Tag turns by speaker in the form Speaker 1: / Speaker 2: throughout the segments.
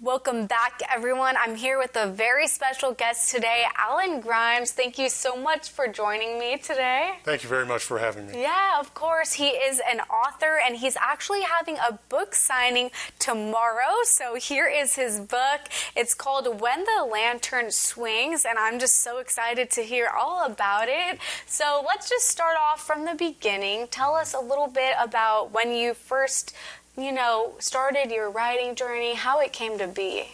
Speaker 1: Welcome back, everyone. I'm here with a very special guest today, Alan Grimes. Thank you so much for joining me today.
Speaker 2: Thank you very much for having me.
Speaker 1: Yeah, of course. He is an author, and he's actually having a book signing tomorrow. So here is his book. It's called When the Lantern Swings, and I'm just so excited to hear all about it. So let's just start off from the beginning. Tell us a little bit about when you first started your writing journey, how it came to be.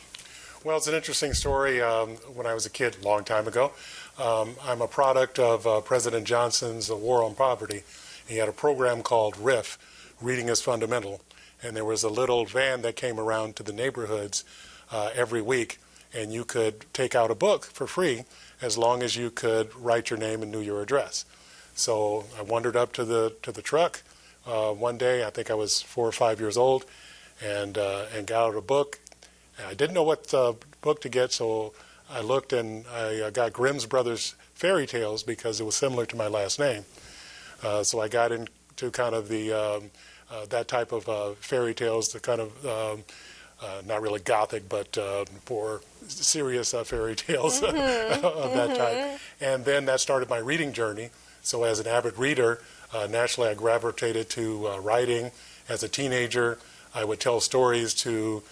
Speaker 2: Well, it's an interesting story. When I was a kid, a long time ago, I'm a product of President Johnson's War on Poverty. He had a program called RIF, Reading is Fundamental, and there was a little van that came around to the neighborhoods every week, and you could take out a book for free as long as you could write your name and knew your address. So I wandered up to the truck. One day, I think I was 4 or 5 years old, and got out a book. I didn't know what book to get, so I looked and I got Grimm's Brothers Fairy Tales because it was similar to my last name. So I got into kind of the that type of fairy tales, the kind of not really gothic, but more serious fairy tales of that type. And then that started my reading journey. So as an avid reader, naturally, I gravitated to writing. As a teenager, I would tell stories to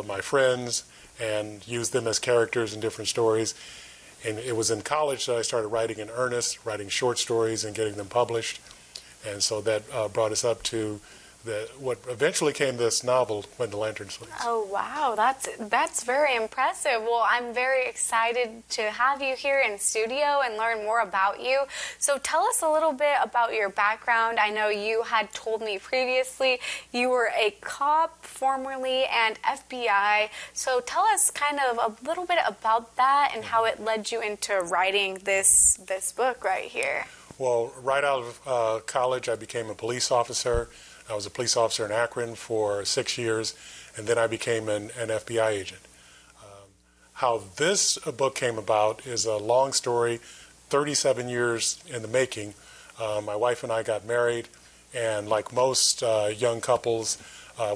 Speaker 2: my friends and use them as characters in different stories. And it was in college that I started writing in earnest, writing short stories and getting them published. And so that brought us up to what eventually came this novel, When the Lantern Swings.
Speaker 1: Oh, wow. That's very impressive. Well, I'm very excited to have you here in studio and learn more about you. So tell us a little bit about your background. I know you had told me previously you were a cop formerly and FBI. So tell us kind of a little bit about that and how it led you into writing this book right here.
Speaker 2: Well, right out of college, I became a police officer. I was a police officer in Akron for 6 years, and then I became an FBI agent. How this book came about is a long story, 37 years in the making. My wife and I got married, and like most young couples,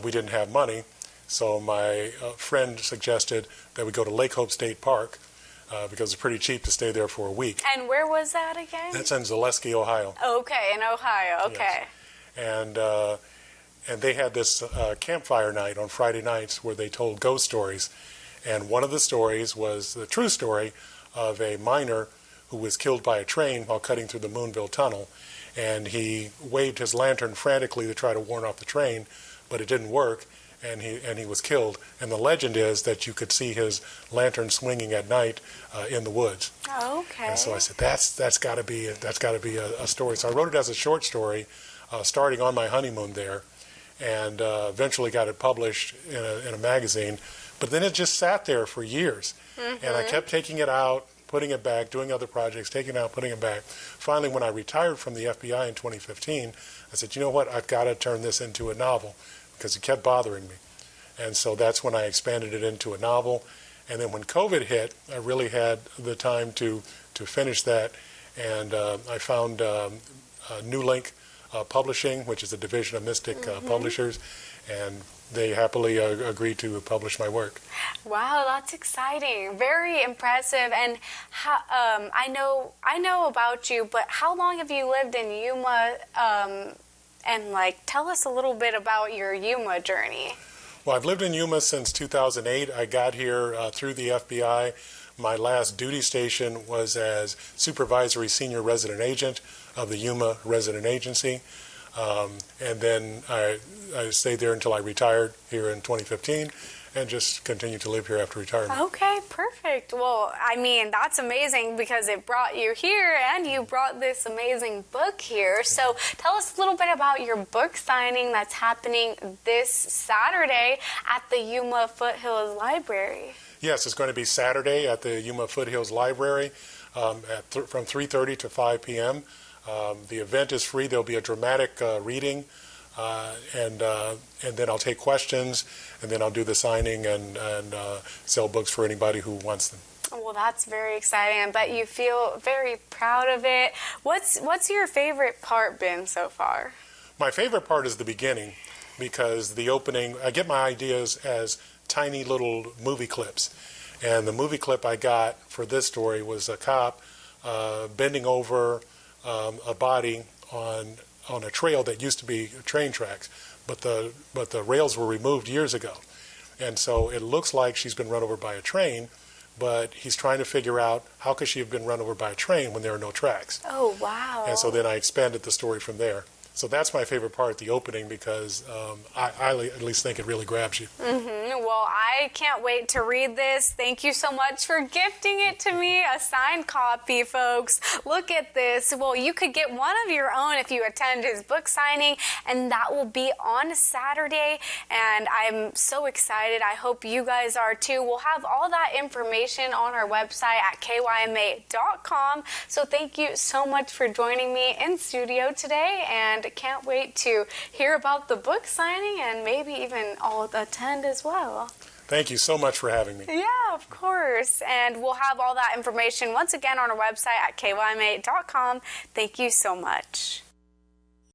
Speaker 2: we didn't have money. So my friend suggested that we go to Lake Hope State Park because it's pretty cheap to stay there for a week.
Speaker 1: And where was that again?
Speaker 2: That's in Zaleski, Ohio.
Speaker 1: Okay, in Ohio. Okay.
Speaker 2: Yes. And they had this campfire night on Friday nights where they told ghost stories. And one of the stories was the true story of a miner who was killed by a train while cutting through the Moonville Tunnel. And he waved his lantern frantically to try to warn off the train, but it didn't work, and he was killed. And the legend is that you could see his lantern swinging at night in the woods.
Speaker 1: Oh, okay.
Speaker 2: And so I said, that's got to be a story. So I wrote it as a short story, starting on my honeymoon there, and eventually got it published in a magazine. But then it just sat there for years, and I kept taking it out, putting it back, doing other projects, taking it out, putting it back. Finally, when I retired from the FBI in 2015, I said, you know what, I've got to turn this into a novel because it kept bothering me. And so that's when I expanded it into a novel. And then when COVID hit, I really had the time to finish that, and I found New Link Publishing, which is a division of Mystic Publishers, and they happily agreed to publish my work.
Speaker 1: Wow, that's exciting. Very impressive. And how, I know about you, but how long have you lived in Yuma? And tell us a little bit about your Yuma journey.
Speaker 2: Well, I've lived in Yuma since 2008. I got here through the FBI. My last duty station was as Supervisory Senior Resident Agent of the Yuma Resident Agency. And then I stayed there until I retired here in 2015 and just continued to live here after retirement.
Speaker 1: Okay, perfect. Well, I mean, that's amazing because it brought you here and you brought this amazing book here. So tell us a little bit about your book signing that's happening this Saturday at the Yuma Foothills Library.
Speaker 2: Yes, it's going to be Saturday at the Yuma Foothills Library from 3:30 to 5 p.m. The event is free. There'll be a dramatic reading, and then I'll take questions, and then I'll do the signing and sell books for anybody who wants them.
Speaker 1: Well, that's very exciting. I bet you feel very proud of it. What's your favorite part been so far?
Speaker 2: My favorite part is the beginning, because the opening, I get my ideas as tiny little movie clips. And the movie clip I got for this story was a cop bending over a body on a trail that used to be train tracks, but the rails were removed years ago. And so it looks like she's been run over by a train, but he's trying to figure out how could she have been run over by a train when there are no tracks.
Speaker 1: Oh, wow.
Speaker 2: And so then I expanded the story from there. So that's my favorite part, the opening, because I at least think it really grabs you.
Speaker 1: Well, I can't wait to read this. Thank you so much for gifting it to me. A signed copy, folks. Look at this. Well, you could get one of your own if you attend his book signing, and that will be on Saturday. And I'm so excited. I hope you guys are too. We'll have all that information on our website at kyma.com. So thank you so much for joining me in studio today, and can't wait to hear about the book signing and maybe even I'll attend as well.
Speaker 2: Thank you so much for having me.
Speaker 1: Yeah, of course. And we'll have all that information once again on our website at kyma.com. Thank you so much.